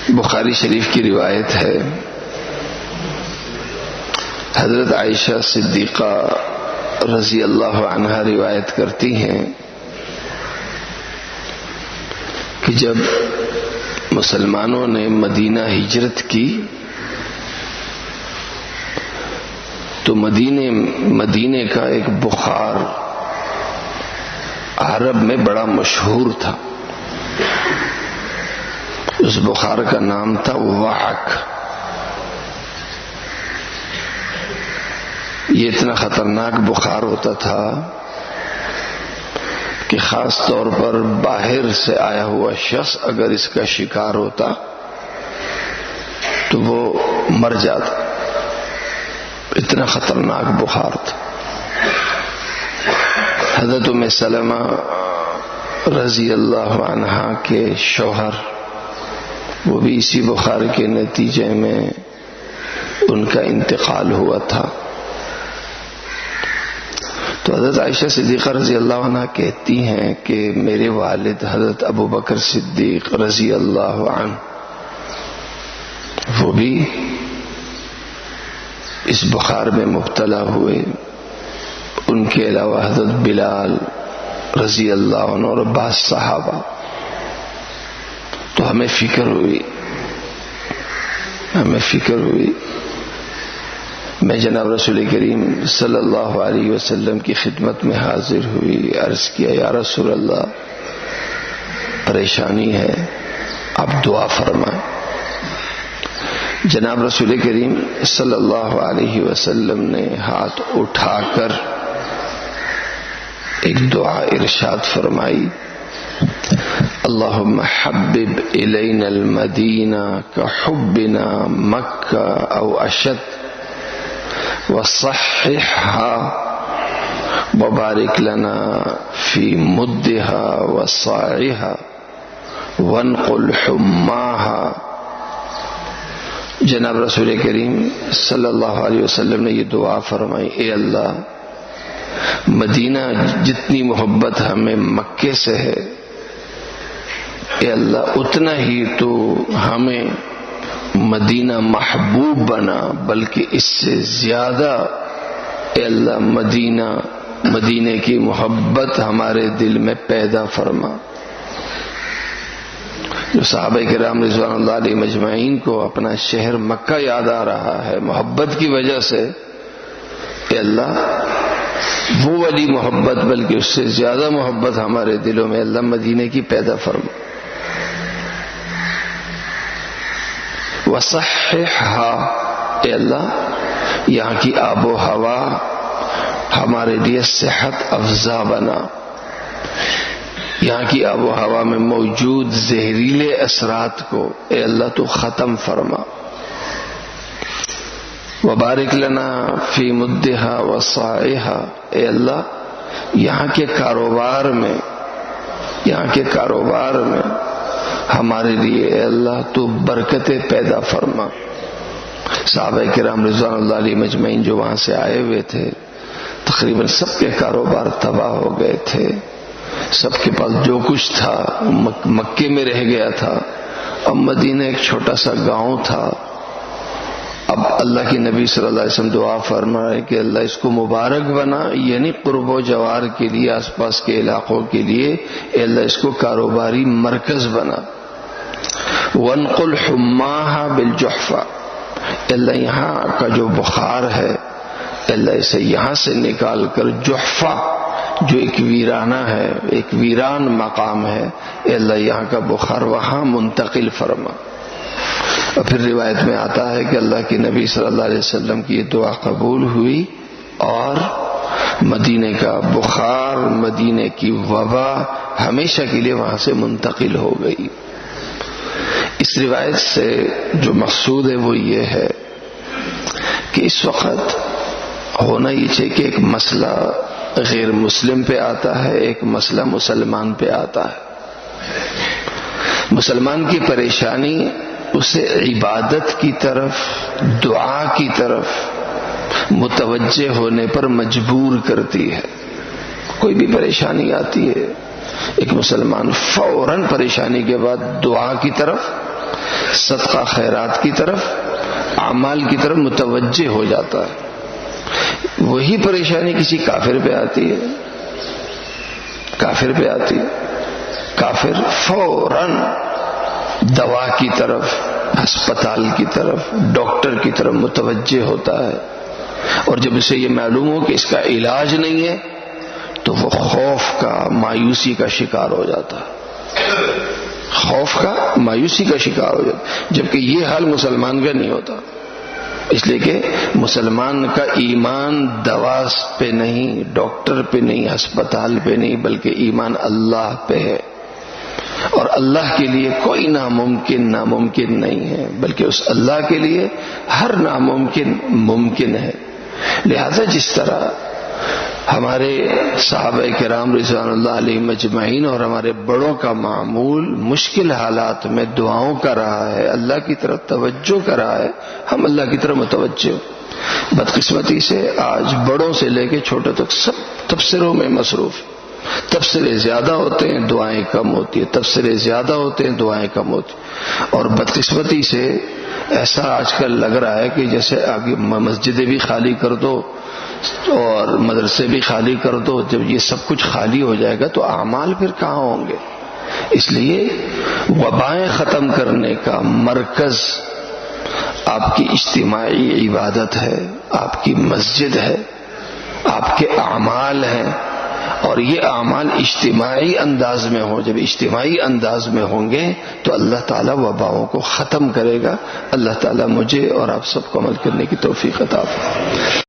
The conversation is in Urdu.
بخاری شریف کی روایت ہے، حضرت عائشہ صدیقہ رضی اللہ عنہا روایت کرتی ہیں کہ جب مسلمانوں نے مدینہ ہجرت کی تو مدینے کا ایک بخار عرب میں بڑا مشہور تھا. اس بخار کا نام تھا وحک. یہ اتنا خطرناک بخار ہوتا تھا کہ خاص طور پر باہر سے آیا ہوا شخص اگر اس کا شکار ہوتا تو وہ مر جاتا. اتنا خطرناک بخار تھا. حضرت ام سلمہ رضی اللہ عنہا کے شوہر وہ بھی اسی بخار کے نتیجے میں ان کا انتقال ہوا تھا. تو حضرت عائشہ صدیقہ رضی اللہ عنہ کہتی ہیں کہ میرے والد حضرت ابو بکر صدیق رضی اللہ عنہ وہ بھی اس بخار میں مبتلا ہوئے. ان کے علاوہ حضرت بلال رضی اللہ عنہ اور بعض صحابہ. تو ہمیں فکر ہوئی. میں جناب رسول کریم صلی اللہ علیہ وسلم کی خدمت میں حاضر ہوئی. عرض کیا یا رسول اللہ پریشانی ہے، آپ دعا فرمائیں. جناب رسول کریم صلی اللہ علیہ وسلم نے ہاتھ اٹھا کر ایک دعا ارشاد فرمائی، اللہم حبب الینا المدینہ کحبنا مکہ او اشد وصححها وبارک لنا فی مدها وصاعها وانقل حماها. جناب رسول کریم صلی اللہ علیہ وسلم نے یہ دعا فرمائی، اے اللہ مدینہ جتنی محبت ہمیں مکے سے ہے، اے اللہ اتنا ہی تو ہمیں مدینہ محبوب بنا، بلکہ اس سے زیادہ اے اللہ مدینے کی محبت ہمارے دل میں پیدا فرما. جو صحابہ کرام رضوان اللہ علیہ مجمعین کو اپنا شہر مکہ یاد آ رہا ہے محبت کی وجہ سے، اے اللہ وہ والی محبت بلکہ اس سے زیادہ محبت ہمارے دلوں میں اللہ مدینے کی پیدا فرما. وصححها، اے اللہ یہاں کی آب و ہوا ہمارے لیے صحت افزا بنا. یہاں کی آب و ہوا میں موجود زہریلے اثرات کو اے اللہ تو ختم فرما. وبارک لنا فی مدھا وصاعھا، اے اللہ یہاں کے کاروبار میں ہمارے لیے اے اللہ تو برکتیں پیدا فرما. صحابہ کرام رضوان اللہ علیہ مجمعین جو وہاں سے آئے ہوئے تھے تقریباً سب کے کاروبار تباہ ہو گئے تھے. سب کے پاس جو کچھ تھا مکے میں رہ گیا تھا. اب مدینہ ایک چھوٹا سا گاؤں تھا. اب اللہ کی نبی صلی اللہ علیہ وسلم دعا فرما رہے کہ اللہ اس کو مبارک بنا، یعنی قرب و جوار کے لیے آس پاس کے علاقوں کے لیے اے اللہ اس کو کاروباری مرکز بنا. وانقل حماها بالجحفہ، اللہ یہاں کا جو بخار ہے اللہ اسے یہاں سے نکال کر جحفہ جو ایک ویرانہ ہے، ایک ویران مقام ہے، اے اللہ یہاں کا بخار وہاں منتقل فرما. اور پھر روایت میں آتا ہے کہ اللہ کے نبی صلی اللہ علیہ وسلم کی یہ دعا قبول ہوئی اور مدینے کا بخار، مدینے کی وبا ہمیشہ کے لیے وہاں سے منتقل ہو گئی. اس روایت سے جو مقصود ہے وہ یہ ہے کہ اس وقت ہونا یہ چاہیے کہ ایک مسئلہ غیر مسلم پہ آتا ہے، ایک مسئلہ مسلمان پہ آتا ہے. مسلمان کی پریشانی اسے عبادت کی طرف، دعا کی طرف متوجہ ہونے پر مجبور کرتی ہے. کوئی بھی پریشانی آتی ہے ایک مسلمان فوراً پریشانی کے بعد دعا کی طرف صدقہ خیرات کی طرف، اعمال کی طرف متوجہ ہو جاتا ہے۔ وہی پریشانی کسی کافر پہ آتی ہے، کافر پہ آتی ہے، کافر فوراً دوا کی طرف، ہسپتال کی طرف، ڈاکٹر کی طرف متوجہ ہوتا ہے، اور جب اسے یہ معلوم ہو کہ اس کا علاج نہیں ہے تو وہ خوف کا، مایوسی کا شکار ہو جاتا ہے، خوف کا، مایوسی کا شکار ہو جاتا ہے، جبکہ یہ حال مسلمان کا نہیں ہوتا، اس لیے کہ مسلمان کا ایمان دوا پہ نہیں، ڈاکٹر پہ نہیں، ہسپتال پہ نہیں، بلکہ ایمان اللہ پہ ہے، اور اللہ کے لیے کوئی ناممکن نہیں ہے، بلکہ اس اللہ کے لیے ہر ناممکن ممکن ہے۔ لہذا جس طرح ہمارے صحابہ کرام رضوان اللہ علیہم اجمعین اور ہمارے بڑوں کا معمول مشکل حالات میں دعاؤں کا رہا ہے، اللہ کی طرف توجہ کا رہا ہے، ہم اللہ کی طرف متوجہ ہو۔ بدقسمتی سے آج بڑوں سے لے کے چھوٹے تک سب تبصروں میں مصروف، تبصرے زیادہ ہوتے ہیں دعائیں کم ہوتی ہیں، تبصرے زیادہ ہوتے ہیں دعائیں کم ہوتی ہیں، اور بدقسمتی سے ایسا آج کل لگ رہا ہے کہ جیسے آگے مسجدیں بھی خالی کر دو اور مدرسے بھی خالی کر دو، جب یہ سب کچھ خالی ہو جائے گا تو اعمال پھر کہاں ہوں گے؟ اس لیے وبائیں ختم کرنے کا مرکز آپ کی اجتماعی عبادت ہے، آپ کی مسجد ہے، آپ کے اعمال ہیں، اور یہ اعمال اجتماعی انداز میں ہوں۔ جب اجتماعی انداز میں ہوں گے تو اللہ تعالیٰ وباؤں کو ختم کرے گا۔ اللہ تعالیٰ مجھے اور آپ سب کو عمل کرنے کی توفیق عطا فرمائے۔